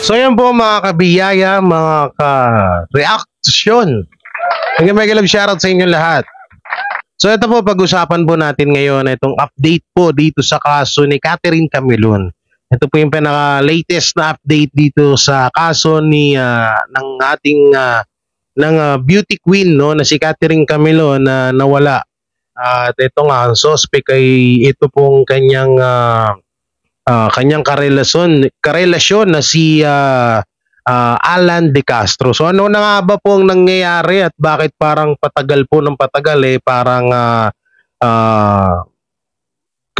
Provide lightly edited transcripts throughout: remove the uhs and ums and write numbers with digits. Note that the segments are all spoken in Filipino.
So yan po mga kabiyaya, mga ka-reaction. Hanggang may galab shoutout sa inyo lahat. So ito po, pag-usapan po natin ngayon itong update po dito sa kaso ni Catherine Camilon. Ito po yung pinaka-latest na update dito sa kaso ni ng ating beauty queen, no, na si Catherine Camilon na nawala. At ito nga, ang suspect ay ito pong kanyang karelasyon na si Alan De Castro. So ano na nga ba po ang nangyayari at bakit parang patagal po ng patagal parang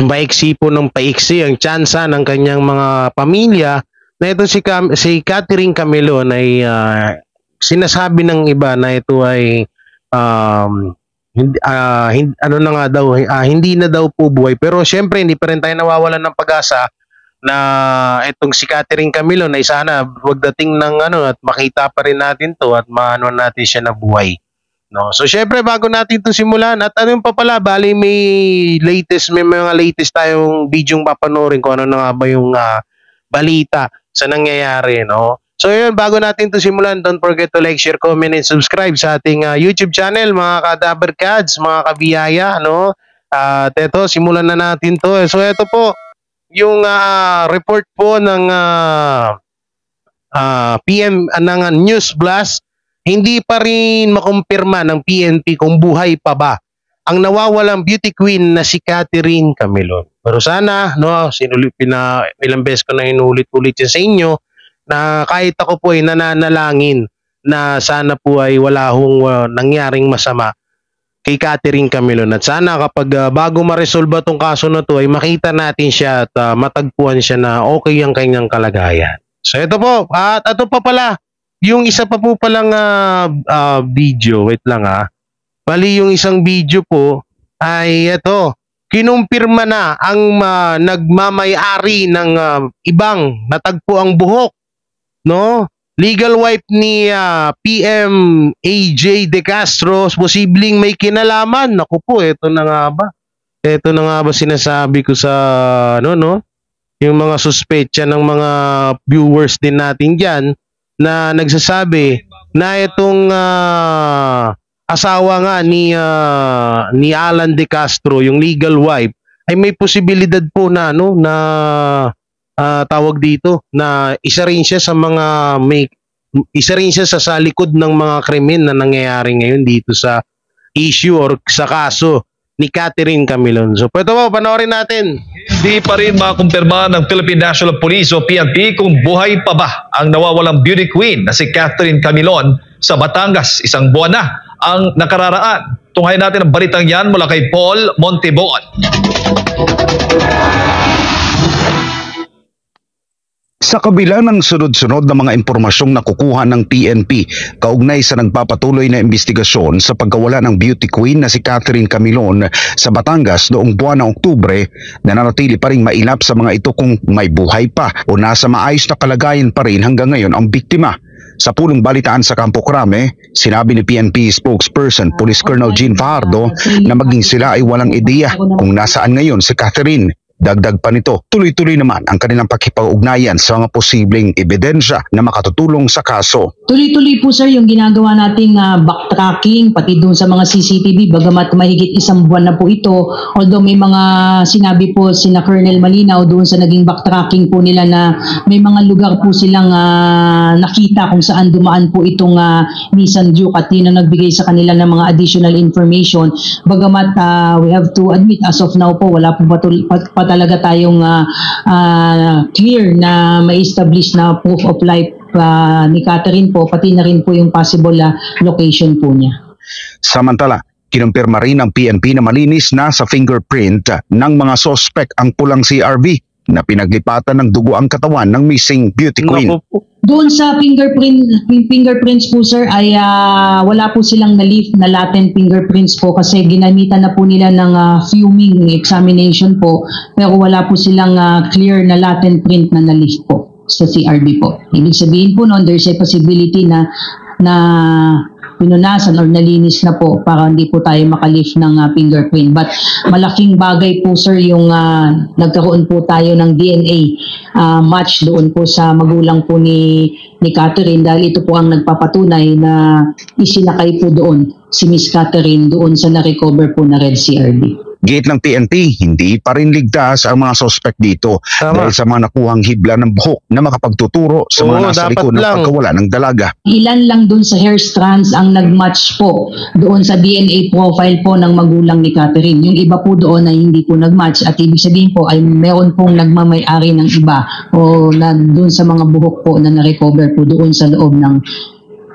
paiksi po ng paiksi ang tsansa ng kanyang mga pamilya na ito si Catherine Camilon ay sinasabi ng iba na ito ay hindi na daw po buhay, pero syempre hindi pa rin tayo nawawalan ng pag-asa na itong si Catherine Camilon ay sana wagdating ng at makita pa rin natin to at maano natin siya na buhay, no? So syempre bago natin to simulan at pa pala, bali may mga latest tayong videong papanoorin kung ano na nga ba yung balita sa nangyayari, no? So yun, bago natin to simulan, don't forget to like, share, comment, and subscribe sa ating YouTube channel, mga ka-Dabarkads, mga kabiyaya, no? At ito, simulan na natin to. So ito po, yung report po ng PM ng News Blast, hindi pa rin makumpirma ng PNP kung buhay pa ba ang nawawalang beauty queen na si Catherine Camilon. Pero sana, no, ilang beses ko na inulit-ulit yan sa inyo, na kahit ako po ay nananalangin na sana po ay wala hong nangyaring masama kay Catherine Camilon. At sana kapag bago ma-resolve itong kaso na to ay makita natin siya at matagpuan siya na okay ang kanyang kalagayan. So ito po, at ito pa pala, yung isa pa po palang video, wait lang bali yung isang video po ay ito, kinumpirma na ang nagmamay-ari ng ibang natagpo ang buhok, no? Legal wife ni PM AJ De Castro, posibleng may kinalaman. Naku po, ito na nga ba? Ito na nga ba sinasabi ko sa yung mga suspetsa ng mga viewers din natin diyan na nagsasabi na itong asawa nga ni Alan De Castro, yung legal wife, ay may posibilidad po na tawag dito na isa rin siya sa likod ng mga krimen na nangyayari ngayon dito sa issue or sa kaso ni Catherine Camilon. So ito po, panoorin natin. Hindi pa rin makumpirma ng Philippine National Police o PNP kung buhay pa ba ang nawawalang beauty queen na si Catherine Camilon sa Batangas. Isang buwan na ang nakararaan. Tunghayan natin ang balitang yan mula kay Paul Montebon. Sa kabila ng sunod-sunod na mga impormasyong nakukuha ng PNP kaugnay sa nagpapatuloy na investigasyon sa pagkawala ng beauty queen na si Catherine Camilon sa Batangas noong buwan ng Oktubre, nananatili pa rin mailap sa mga ito kung may buhay pa o nasa maayos na kalagayan pa rin hanggang ngayon ang biktima. Sa pulong balitaan sa Campo Crame, sinabi ni PNP spokesperson Police Colonel Jean Fajardo na maging sila ay walang ideya kung nasaan ngayon si Catherine. Dagdag pa nito, tuloy-tuloy naman ang kanilang pakikipag-ugnayan sa mga posibleng ebidensya na makatutulong sa kaso. Tuloy-tuloy po sir yung ginagawa nating backtracking pati doon sa mga CCTV, bagamat mahigit isang buwan na po ito. Although may mga sinabi po sina Colonel Malinaw doon sa naging backtracking po nila na may mga lugar po silang nakita kung saan dumaan po itong Nissan Juke at yun ang nagbigay sa kanila ng mga additional information. Bagamat we have to admit as of now po wala po pa talaga tayong clear na ma-establish na proof of life ni Catherine po, pati na rin po yung possible location po niya. Samantala, kinumpirma rin ng PNP na malinis na sa fingerprint ng mga suspect ang pulang CRV na pinaglipatan ng dugo ang katawan ng missing beauty queen. Doon sa fingerprints po sir ay wala po silang na-leave na latent fingerprints po kasi ginamitan na po nila ng fuming examination po, pero wala po silang clear na latent print na na-leave po sa CRB po. Ibig sabihin po noon there's a possibility na pinunasan or nalinis na po para hindi po tayo makalift ng fingerprint. But malaking bagay po sir yung nagkaroon po tayo ng DNA match doon po sa magulang po ni Catherine dahil ito po ang nagpapatunay na isinakay po doon si Miss Catherine doon sa na-recover po na red CRV. Gate ng PNP, hindi pa rin ligtas ang mga suspect dito dahil sa mga nakuhang hibla ng buhok na makapagtuturo sa mga nasa likod ng pagkawala ng dalaga. Ilan lang doon sa hair strands ang nagmatch po doon sa DNA profile po ng magulang ni Catherine. Yung iba po doon ay hindi po nagmatch at ibig sabihin po ay meron pong nagmamay-ari ng iba o na doon sa mga buhok po na na-recover po doon sa loob ng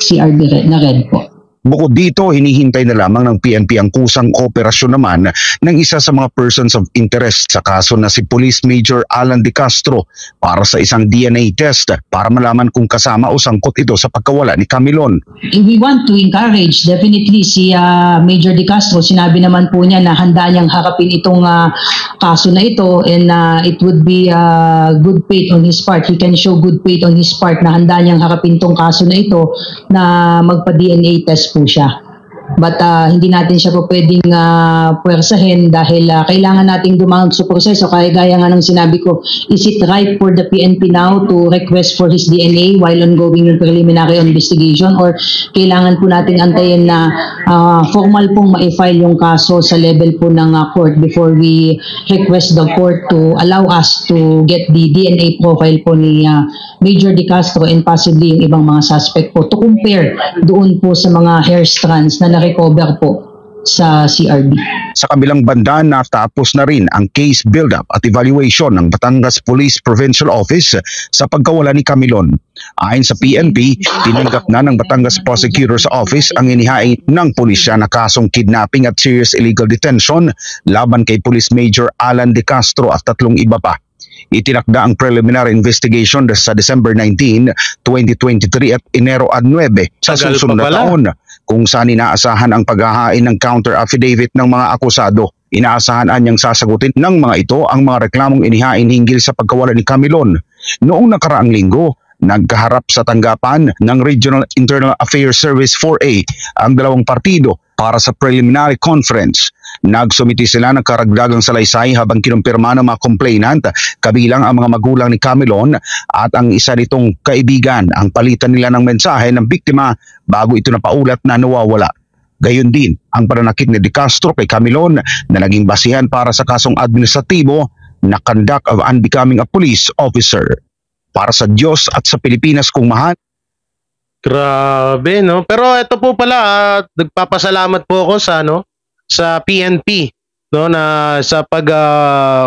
CRV na red po. Bukod dito, hinihintay na lamang ng PNP ang kusang operasyon naman ng isa sa mga persons of interest sa kaso na si Police Major Alan De Castro para sa isang DNA test para malaman kung kasama o sangkot ito sa pagkawala ni Camilon. We want to encourage definitely si Major De Castro. Sinabi naman po niya na handa niyang harapin itong kaso na ito and it would be good faith on his part. He can show good faith on his part na handa niyang harapin itong kaso na ito na magpa-DNA test po siya. But hindi natin siya po pwedeng puwersahin dahil kailangan nating dumaan sa proseso. Kaya gaya nga ng sinabi ko, is it right for the PNP now to request for his DNA while ongoing yung preliminary investigation or kailangan po natin antayin na formal pong ma-file yung kaso sa level po ng court before we request the court to allow us to get the DNA profile po ni Major De Castro and possibly yung ibang mga suspect po to compare doon po sa mga hair strands na na-recover po sa CRB. Sa kabilang banda, natapos na rin ang case build-up at evaluation ng Batangas Police Provincial Office sa pagkawala ni Camilon. Ayon sa PNP, tinanggap na ng Batangas Prosecutor's Office ang inihain ng pulisya na kasong kidnapping at serious illegal detention laban kay Police Major Alan De Castro at 3 iba pa. Itinakda ang preliminary investigation sa December 19, 2023 at Enero 9 sa susunod na taon kung saan inaasahan ang paghahain ng counter affidavit ng mga akusado. Inaasahan anyang sasagutin ng mga ito ang mga reklamong inihain hinggil sa pagkawala ni Camilon. Noong nakaraang linggo, nagkaharap sa tanggapan ng Regional Internal Affairs Service 4A ang dalawang partido para sa preliminary conference. Nagsumiti sila ng karagdagang salaysay habang kinumpirma ng mga complainant kabilang ang mga magulang ni Camilon at ang isa nitong kaibigan ang palitan nila ng mensahe ng biktima bago ito napaulat na nawawala. Gayon din ang pananakit ni De Castro kay Camilon na naging basihan para sa kasong administratibo na conduct of unbecoming a police officer. Para sa Diyos at sa Pilipinas kung mahal. Grabe, no? Pero ito po pala, nagpapasalamat po ako sa PNP, no, na sa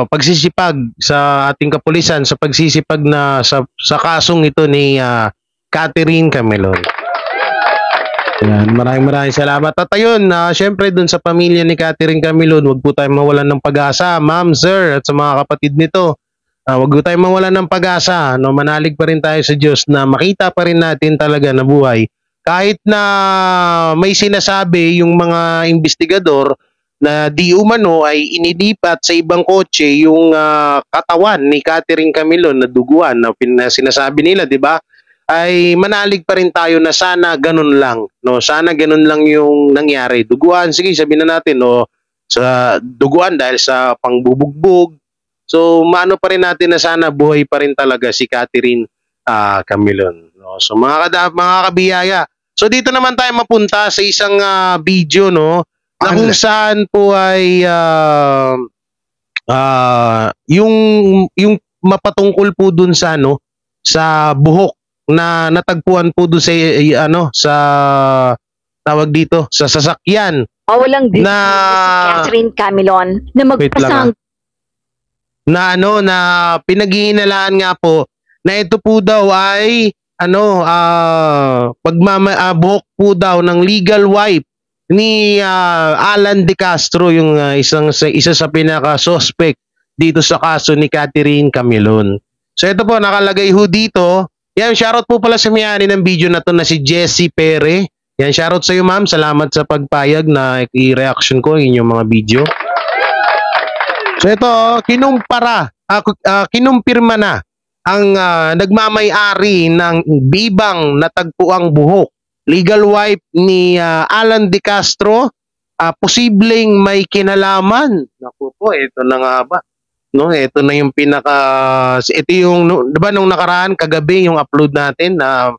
pagsisipag sa ating kapulisan sa pagsisipag na sa kasong ito ni Catherine Camilon. Yan, maraming salamat. At ayun, syempre dun sa pamilya ni Catherine Camilon, wag po tayong mawalan ng pag-asa, ma'am, sir, at sa mga kapatid nito. Wag po tayong mawalan ng pag-asa, no? Manalig pa rin tayo sa Diyos na makita pa rin natin talaga na buhay. Kahit na may sinasabi yung mga investigador na di umano ay inilipat sa ibang kotse yung katawan ni Catherine Camilon na duguan na sinasabi nila, di ba? Ay manalig pa rin tayo na sana ganun lang, no? Sana ganun lang yung nangyari. Duguan, sige, sabihin na natin, no, sa duguan dahil sa pangbubugbog. So, maano pa rin natin na sana buhay pa rin talaga si Catherine Camilon. No? So, mga kabiyaya. So, dito naman tayo mapunta sa isang video, no? Na kung saan po ay yung mapatungkol po dun sa sa buhok na natagpuan po dun sa sa tawag dito, sa sasakyan. Walang na si Catherine Camilon na magpasang na pinaghihinalaan nga po na ito po daw ay buhok po daw ng legal wife ni Alan De Castro, yung isa sa pinaka-suspect dito sa kaso ni Catherine Camilon. So ito po nakalagay ho dito. Yan, shoutout po pala sa may-ari ng video na to na si Jessie Pere. Yan, shoutout sa iyo, ma'am. Salamat sa pagpayag na i-reaction ko inyong mga video. So ito, kinumpirma na ang nagmamay-ari ng bibang natagpuang buhok legal wife ni Alan De Castro, posibleng may kinalaman. Naku po, ito na nga ba? No, ito na yung ito yung, 'di ba, nung nakaraan kagabi yung upload natin na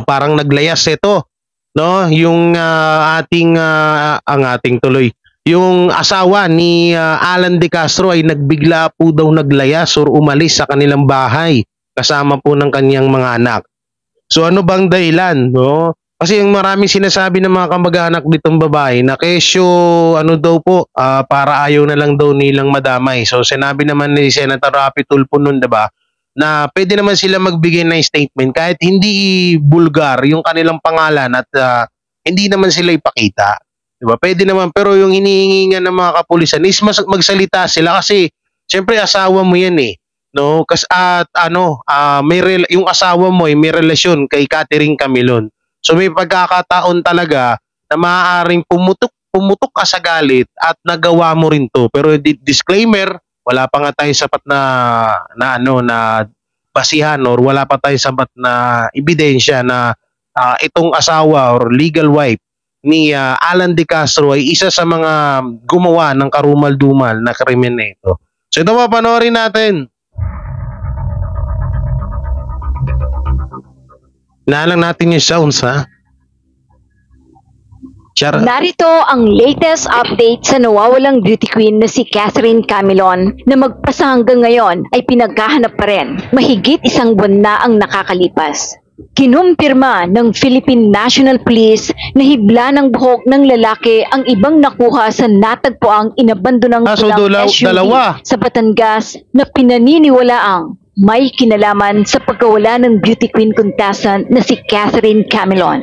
parang naglayas ito, no, yung ang ating tuloy, yung asawa ni Alan De Castro ay nagbigla po daw naglayas or umalis sa kanilang bahay kasama po ng kanyang mga anak. So ano bang dahilan, no? Kasi yung maraming sinasabi ng mga kamag-anak nitong babae na kesyo ano daw po, para ayaw na lang daw nilang madamay. So sinabi naman ni Senator Rapi Tulfo noon, 'di ba, na pwede naman sila magbigay ng statement kahit hindi bulgar yung kanilang pangalan at hindi naman sila ipakita. 'Di ba? Pwede naman, pero yung hinihingi nga ng mga kapulisan is magsalita sila kasi syempre asawa mo 'yan eh. No, kasi yung asawa mo ay may relasyon kay Catherine Camilon. So may pagkakataon talaga na maaaring pumutok ka sa galit at nagawa mo rin to. Pero disclaimer, wala pa nga tayong sapat na basihan or wala pa tayong sapat na ebidensya na itong asawa or legal wife ni Alan De Castro ay isa sa mga gumawa ng karumal-dumal na krimen na ito. So ito, panoorin natin. Naalang natin yung sounds, ha? Charot. Narito ang latest update sa nawawalang beauty queen na si Catherine Camilon na magpasa hanggang ngayon ay pinaghahanap pa rin. Mahigit 1 buwan na ang nakakalipas. Kinumpirma ng Philippine National Police na hibla ng buhok ng lalaki ang ibang nakuha sa natagpuang inabandonang pulang SUV sa Batangas na pinaniniwalaang may kinalaman sa pagkawala ng beauty queen contestant na si Catherine Camilon.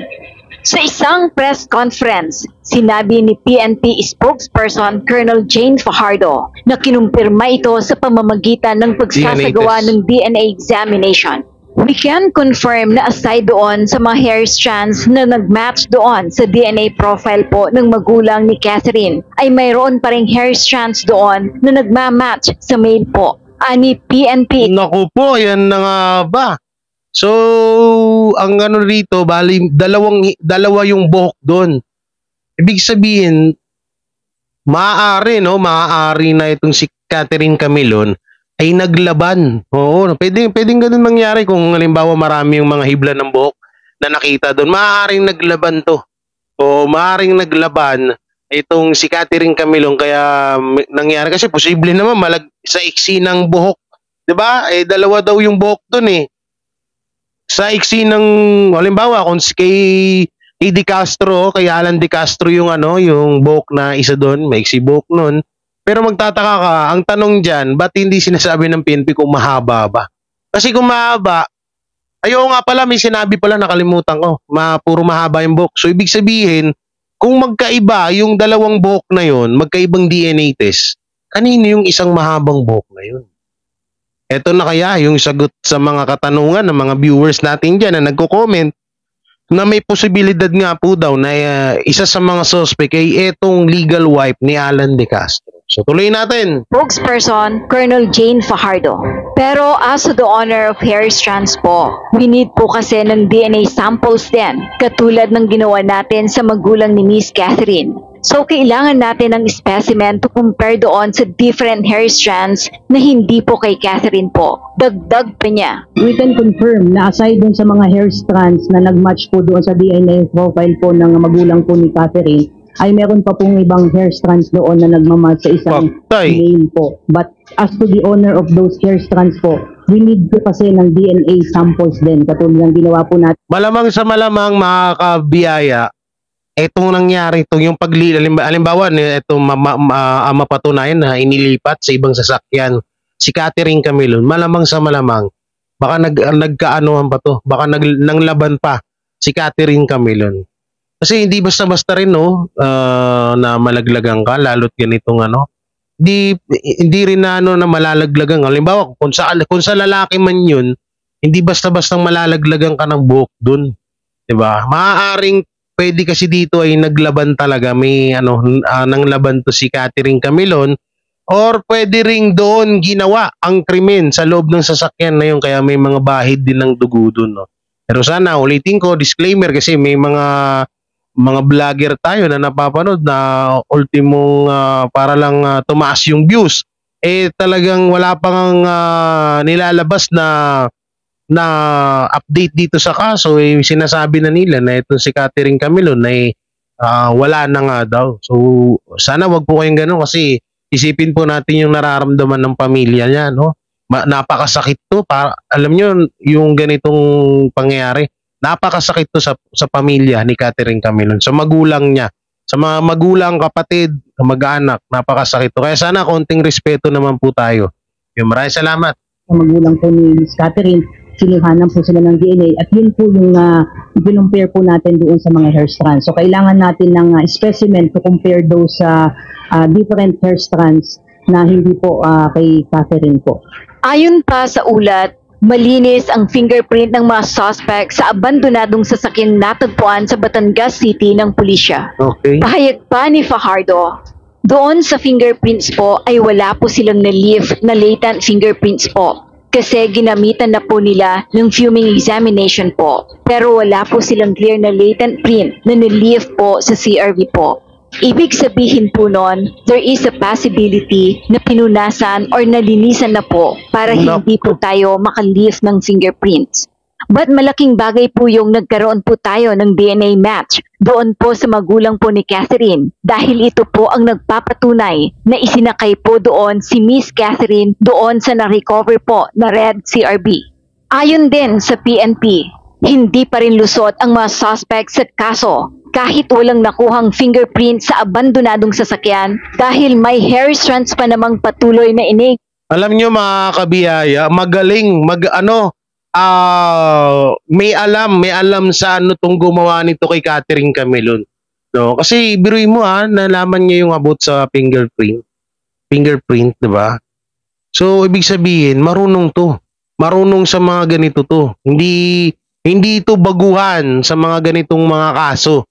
Sa isang press conference, sinabi ni PNP spokesperson Colonel Jane Fajardo na kinumpirma ito sa pamamagitan ng pagsasagawa ng DNA examination. We can confirm na aside doon sa mga hair strands na nagmatch doon sa DNA profile po ng magulang ni Catherine, ay mayroon pa ring hair strands doon na nagmamatch sa male po. Ani PNP. Naku po, yan na nga ba? So, ang ano rito, bali, dalawa yung buhok doon. Ibig sabihin, maaari na itong si Catherine Camilon ay naglaban. Oo, pwedeng ganun mangyari kung halimbawa marami yung mga hibla ng buhok na nakita doon. Maaaring naglaban to. O maaaring naglaban itong si Catherine Camilon, kaya nangyari kasi posible naman sa iksi ng buhok, 'di ba? Eh dalawa daw yung buhok doon eh. Sa iksi ng halimbawa kung kay De Castro, kay Alan De Castro yung yung buhok na isa doon, may iksi buhok noon. Pero magtataka ka, ang tanong diyan, ba't hindi sinasabi ng PNP kung mahaba ba? Kasi kung mahaba, nga pala, may sinabi pala, nakalimutan ko, puro mahaba yung buhok. So ibig sabihin, kung magkaiba yung dalawang buhok na yun, magkaibang DNA test, kanino yung isang mahabang buhok na yun? Ito na kaya yung sagot sa mga katanungan ng mga viewers natin dyan na nagko-comment na may posibilidad nga po daw na isa sa mga suspect ay itong legal wife ni Alan De Castro. So tuloy natin. Spokesperson Colonel Jane Fajardo. Pero as to the honor of hair strands po, we need po kasi ng DNA samples din, katulad ng ginawa natin sa magulang ni Miss Catherine. So kailangan natin ng specimen to compare doon sa different hair strands na hindi po kay Catherine po. Dagdag pa niya. We can confirm na aside dun sa mga hair strands na nagmatch po doon sa DNA profile po ng magulang po ni Catherine, ay meron pa pong ibang hair strands doon na nagmamatch sa isang male po. But as to the owner of those hair strands po, we need po kasi ng DNA samples din, katulad ng ginawa po natin. Malamang sa malamang, mga kabiyaya, etong nangyari ito, yung halimbawa, ito mapatunayan na inilipat sa ibang sasakyan si Catherine Camilon, malamang sa malamang, baka nagkaanuhan pa to, baka nanglaban pa si Catherine Camilon. Kasi hindi basta-basta rin na malaglagan ka, lalo't ganitong hindi rin na malalaglagan. Halimbawa, kung sa lalaki man yun, hindi basta-bastang malalaglagan ka ng buhok dun. 'Di ba? Maaaring pwede kasi dito ay naglaban talaga, may nang laban to si Catherine Camilon, or pwede ring doon ginawa ang krimen sa loob ng sasakyan na yun, kaya may mga bahid din ng dugo dun, no? Pero sana ulitin ko, disclaimer, kasi may mga vlogger tayo na napapanood na ultimong para lang tumaas yung views. Talagang wala pang nilalabas na update dito sa kaso. Sinasabi na nila na itong si Catherine Camilon ay wala na nga daw. So sana wag po kayong gano'n, kasi isipin po natin yung nararamdaman ng pamilya niya, no? Napakasakit to. Alam nyo, yung ganitong pangyayari, napakasakit to sa pamilya ni Catherine Camilon, sa magulang niya, sa mga magulang, kapatid, mag-anak. Napakasakit to. Kaya sana konting respeto naman po tayo. Maraming salamat. Ang magulang po ni Ms. Catherine, sinuhanan po sila ng DNA at yun po yung kinumpare po natin doon sa mga hair strands. So kailangan natin ng specimen to compare those sa different hair strands na hindi po kay Catherine po. Ayon pa sa ulat, malinis ang fingerprint ng mga suspect sa abandonadong sasakyan natagpuan sa Batangas City ng pulisya. Okay. Pahayag pa ni Fajardo, doon sa fingerprints po ay wala po silang na-leave na latent fingerprints po kasi ginamitan na po nila ng fuming examination po. Pero wala po silang clear na latent print na na-leave po sa CRV po. Ibig sabihin po nun, there is a possibility na pinunasan or nalinisan na po para hindi po tayo maka-leave ng fingerprints. But malaking bagay po yung nagkaroon po tayo ng DNA match doon po sa magulang po ni Catherine dahil ito po ang nagpapatunay na isinakay po doon si Miss Catherine doon sa na-recover po na red CRV. Ayon din sa PNP, hindi pa rin lusot ang mga suspect sa kaso kahit walang nakuhang fingerprint sa abandonadong sasakyan dahil may hair strands pa namang patuloy na inig. Alam nyo mga kabiyaya, magaling, may alam sa ano tong gumawa nito kay Catherine Camilon. No? Kasi biruin mo nalaman niya yung about sa fingerprint, 'di ba? So ibig sabihin, marunong to. Marunong sa mga ganito to. Hindi ito baguhan sa mga ganitong mga kaso,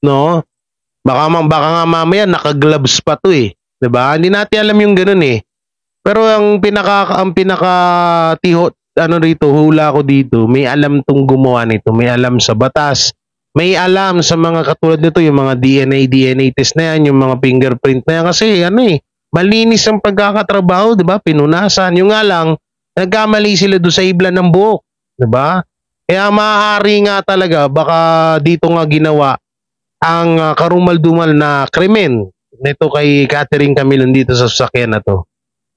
no? Baka nga mamaya naka-gloves pa to 'di ba? Hindi natin alam yung ganoon Pero ang pinaka rito, hula ko dito, may alam tong gumawa nito, may alam sa batas, may alam sa mga katulad nito, yung mga DNA test na yan, yung mga fingerprint na yan, kasi malinis ang pagkakatrabaho, 'di ba? Pinunasan. Yung nga lang, nagkamali sila doon sa ibla ng buhok, 'di ba? Kaya maaari nga talaga baka dito nga ginawa ang karumal-dumal na krimen nito kay Catherine Camilon dito sa sasakyan na to.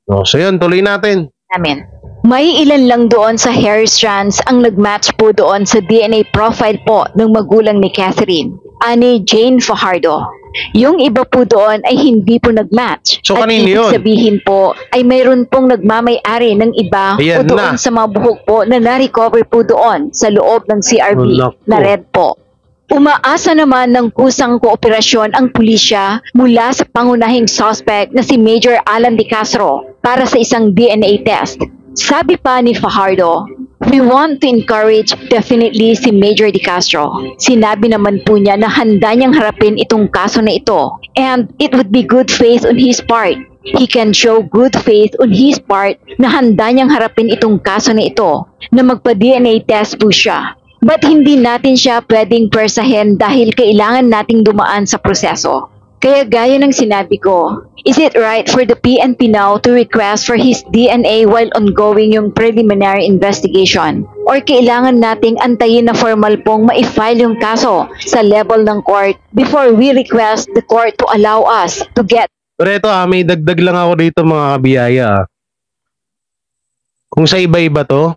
No, so yun, tuloy natin. Amen. May ilan lang doon sa hair strands ang nagmatch po doon sa DNA profile po ng magulang ni Catherine, ani Jane Fajardo. Yung iba po doon ay hindi po nagmatch. So at kanino ibig yun? sabihin po ay mayroon pong nagmamay-ari ng iba Ayan po doon sa mga buhok po na na-recover po doon sa loob ng CRV na red po. Umaasa naman ng kusang kooperasyon ang pulisya mula sa pangunahing suspect na si Major Alan De Castro para sa isang DNA test. Sabi pa ni Fajardo, we want to encourage definitely si Major De Castro. Sinabi naman po niya na handa niyang harapin itong kaso na ito and it would be good faith on his part. He can show good faith on his part na handa niyang harapin itong kaso na ito na magpa-DNA test po siya. But hindi natin siya pwedeng persahin dahil kailangan nating dumaan sa proseso. Kaya gaya ng sinabi ko, is it right for the PNP now to request for his DNA while ongoing yung preliminary investigation? Or kailangan nating antayin na formal pong ma-file yung kaso sa level ng court before we request the court to allow us to get... Pero ito may dagdag lang ako dito mga kabiyaya. Kung sa iba-iba to,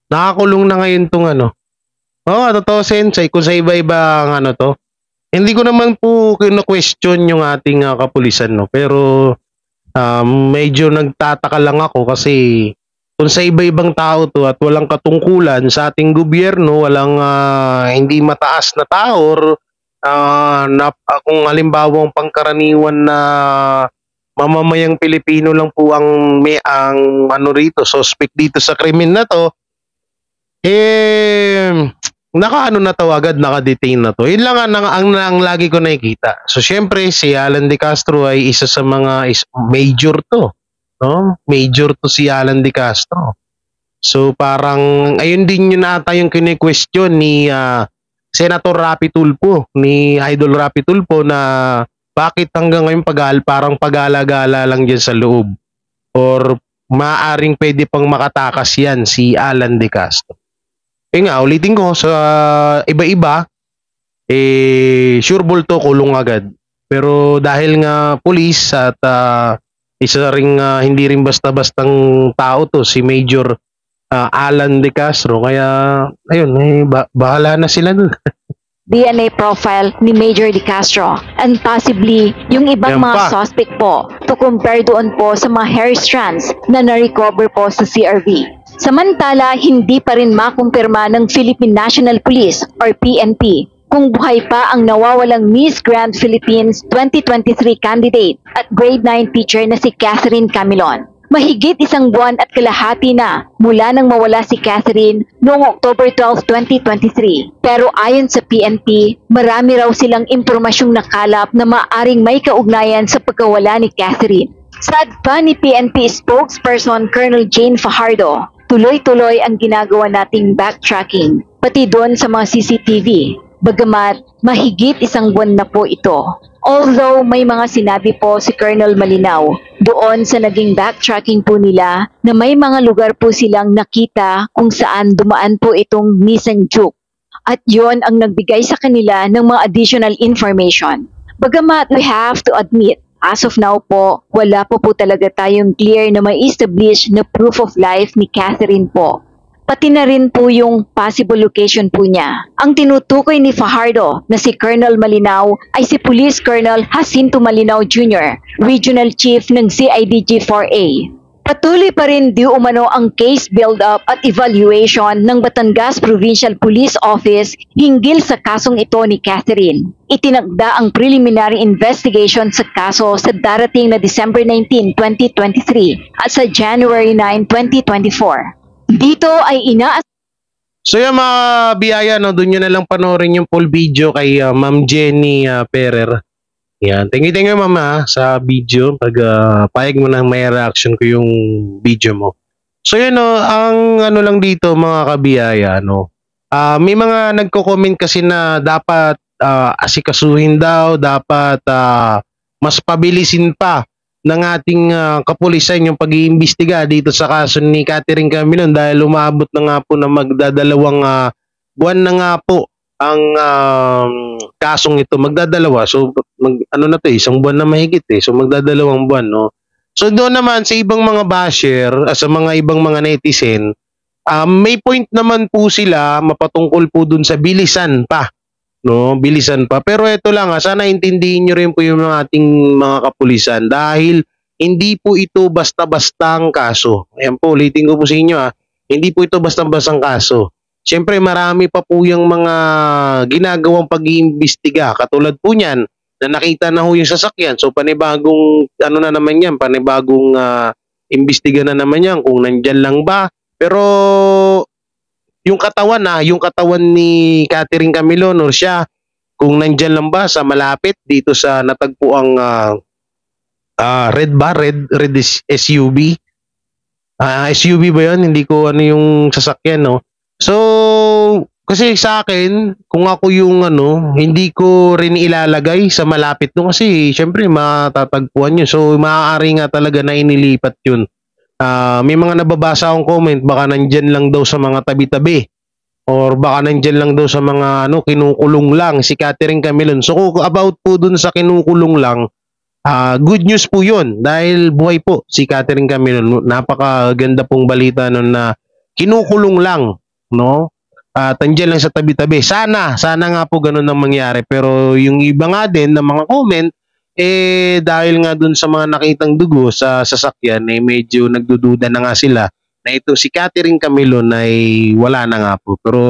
nakakulong na ngayon tong totoo sensei, kung sa iba-iba ang to. Hindi ko naman po kino-question yung ating kapulisan, no. Pero medyo nagtataka lang ako kasi kung sa iba-ibang tao to at walang katungkulan sa ating gobyerno, walang hindi mataas na tao or kung halimbawa ang pangkaraniwan na mamamayang Pilipino lang po ang rito, suspect dito sa krimen na to, naka-detain na to. Yun lang ang lagi ko nakikita. So, syempre, si Alan De Castro ay isa sa mga major to. No? Major to si Alan De Castro. So parang ayun din yun ata yung kine-question ni Senator Rapi Tulfo, ni Idol Rapi Tulfo, na bakit hanggang ngayon parang pag-alagala lang dyan sa loob, or maaring pwede pang makatakas yan si Alan De Castro. Nga, ulitin ko, sa iba-iba, sure ball to, kulong agad. Pero dahil nga pulis at isa ring hindi rin basta-bastang tao to, si Major Alan De Castro, kaya ayun, bahala na sila dun. DNA profile ni Major De Castro and possibly yung ibang Yan mga pa. suspect po to compare doon po sa mga hair strands na na-recover po sa CRV. Samantala, hindi pa rin makumpirma ng Philippine National Police or PNP kung buhay pa ang nawawalang Miss Grand Philippines 2023 candidate at grade 9 teacher na si Catherine Camilon. Mahigit isang buwan at kalahati na mula nang mawala si Catherine noong October 12, 2023. Pero ayon sa PNP, marami raw silang impormasyong nakalap na maaring may kaugnayan sa pagkawala ni Catherine. Sad pa ni PNP spokesperson Colonel Jane Fajardo, tuloy-tuloy ang ginagawa nating backtracking, pati doon sa mga CCTV. Bagamat mahigit isang buwan na po ito. Although may mga sinabi po si Colonel Malinaw doon sa naging backtracking po nila na may mga lugar po silang nakita kung saan dumaan po itong Nissan Juke. At yon ang nagbigay sa kanila ng mga additional information. Bagamat we have to admit, as of now po, wala po talaga tayong clear na may establish na proof of life ni Catherine po. Pati na rin po yung possible location po niya. Ang tinutukoy ni Fajardo na si Colonel Malinaw ay si Police Colonel Jacinto Malinaw Jr., Regional Chief ng CIDG-4A. Patuloy pa rin di umano ang case build-up at evaluation ng Batangas Provincial Police Office hinggil sa kasong ito ni Catherine. Itinakda ang preliminary investigation sa kaso sa darating na December 19, 2023 at sa January 9, 2024. Dito ay So yung mga biyaya, no, doon nyo na lang panoorin yung full video kay Ma'am Jenny Ferrer. Yan. Thank you mama sa video. Pag payag mo na may reaction ko yung video mo. So yun, no, ang ano lang dito mga kabiyaya, no, may mga nagko-comment kasi na dapat asikasuhin daw, dapat mas pabilisin pa ng ating kapulisan yung pag-iimbestiga dito sa kaso ni Catherine Camilon dahil umabot na nga po na magdadalawang buwan na nga po ang kasong ito, magdadalawa. So ano na to, isang buwan na mahigit so magdadalawang buwan, no. So doon naman sa ibang mga basher, sa mga ibang mga netizen, may point naman po sila mapatungkol po dun sa bilisan pa, no, bilisan pa. Pero ito lang, sana intindihin nyo rin po yung ating mga kapulisan dahil hindi po ito basta-bastang kaso. Ayan po, ulitin ko po sa inyo, hindi po ito basta-bastang kaso. Siyempre marami pa po yung mga ginagawang pag-iimbestiga. Katulad po niyan, na nakita na ho yung sasakyan. So panibagong ano na naman yan, panibagong imbestiga na naman yan kung nandyan lang ba. Pero yung katawan ni Catherine Camilon or siya, kung nandyan lang ba sa malapit dito sa natagpuang red SUV. SUV ba yun? Hindi ko ano yung sasakyan, no? So, kasi sa akin, kung ako yung hindi ko rin ilalagay sa malapit no kasi syempre matatagpuan yun. So, maaari nga talaga na inilipat yun. May mga nababasa akong comment, baka nandyan lang daw sa mga tabi-tabi or baka nandyan lang daw sa mga kinukulong lang si Catherine Camilon. So about po dun sa kinukulong lang, good news po yun dahil buhay po si Catherine Camilon. Napakaganda pong balita nun na kinukulong lang, no? Nandyan lang sa tabi-tabi. Sana nga po ganun ang mangyari. Pero yung iba nga din na mga comment, dahil nga dun sa mga nakitang dugo sa sasakyan, medyo nagdududa na nga sila na ito si Catherine Camilon ay wala na nga po. Pero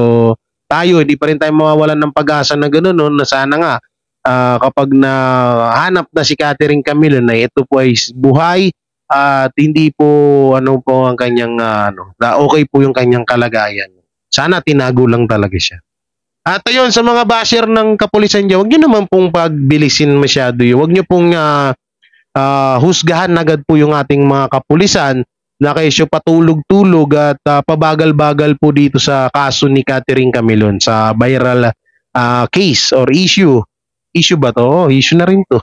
tayo, hindi pa rin tayo mawawalan ng pag-asa na gano'n, no? Na sana nga kapag nahanap na si Catherine Camilon na ito po ay buhay at hindi po po ang kanyang okay po yung kanyang kalagayan. Sana tinago lang talaga siya. At ayun, sa mga basher ng kapulisan dyan, huwag nyo naman pong pagbilisin masyado yun. Huwag nyo pong husgahan agad po yung ating mga kapulisan na kesyo patulog-tulog at pabagal-bagal po dito sa kaso ni Catherine Camilon sa viral case or issue. Issue ba to? Issue na rin to.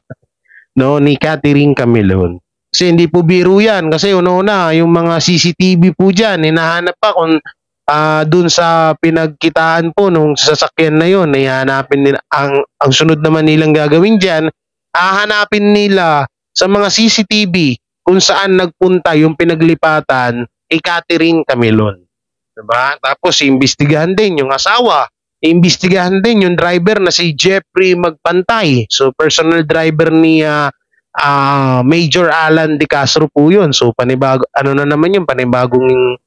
No, ni Catherine Camilon. Kasi hindi po biro yan. Kasi una-una, yung mga CCTV po dyan, hinahanap pa kung dun sa pinagkitaan po nung sasakyan na yun, hanapin nila, ang sunod naman nilang gagawin dyan, hahanapin nila sa mga CCTV kung saan nagpunta yung pinaglipatan kay Catherine Camilon. Diba? Tapos, iimbestigahan din yung asawa. Iimbestigahan din yung driver na si Jeffrey Magpantay. So, personal driver ni Major Alan De Castro po yun. So, panibago, ano na naman yun, panibagong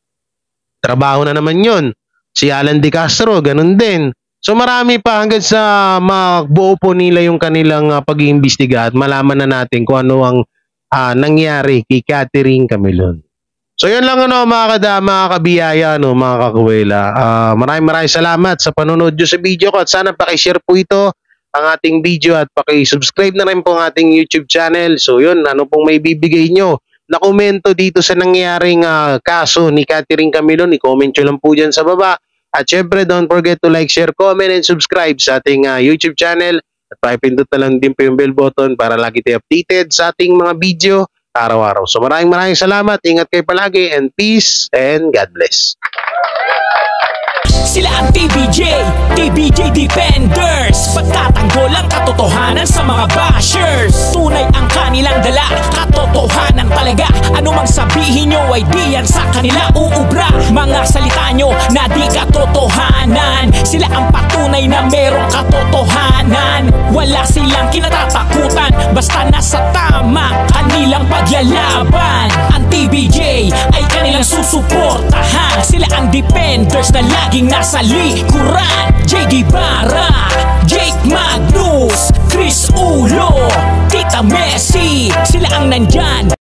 trabaho na naman yun. Si Alan De Castro, ganun din. So, marami pa hanggang sa magbuo po nila yung kanilang pag-iimbestiga at malaman na natin kung ano ang nangyari kay Catherine Camilon. So yun lang mga kadama, mga kabiyaya, mga kakuwela. Maraming salamat sa panonood nyo sa video ko at sana pakishare po ito ang ating video at pakisubscribe na rin po ang ating YouTube channel. So yun, ano pong may bibigay nyo na komento dito sa nangyaring kaso ni Catherine Camilon, i-comment nyo lang po dyan sa baba. At syempre, don't forget to like, share, comment, and subscribe sa ating YouTube channel. At pakipindot na lang din po yung bell button para lagi tayo updated sa ating mga video araw-araw. So maraming salamat. Ingat kayo palagi and peace and God bless. Sila ang TBJ Defenders. Pagtatanggol ang katotohanan sa mga bashers. Tunay ang kanilang dala, katotohanan talaga. Anumang sabihin nyo ay di yan sa kanila uubra. Mga salita nyo na di katotohanan. Sila ang patunay na merong katotohanan. Wala silang kinatatakutan, basta nasa tama kanilang paglalaban. Ang TBJ ay kanilang susuportahan. Sila ang defenders na laging nasa likuran. JD Barra, Jake Magnus, Chris Ulo, Tita Messi, sila ang nandyan.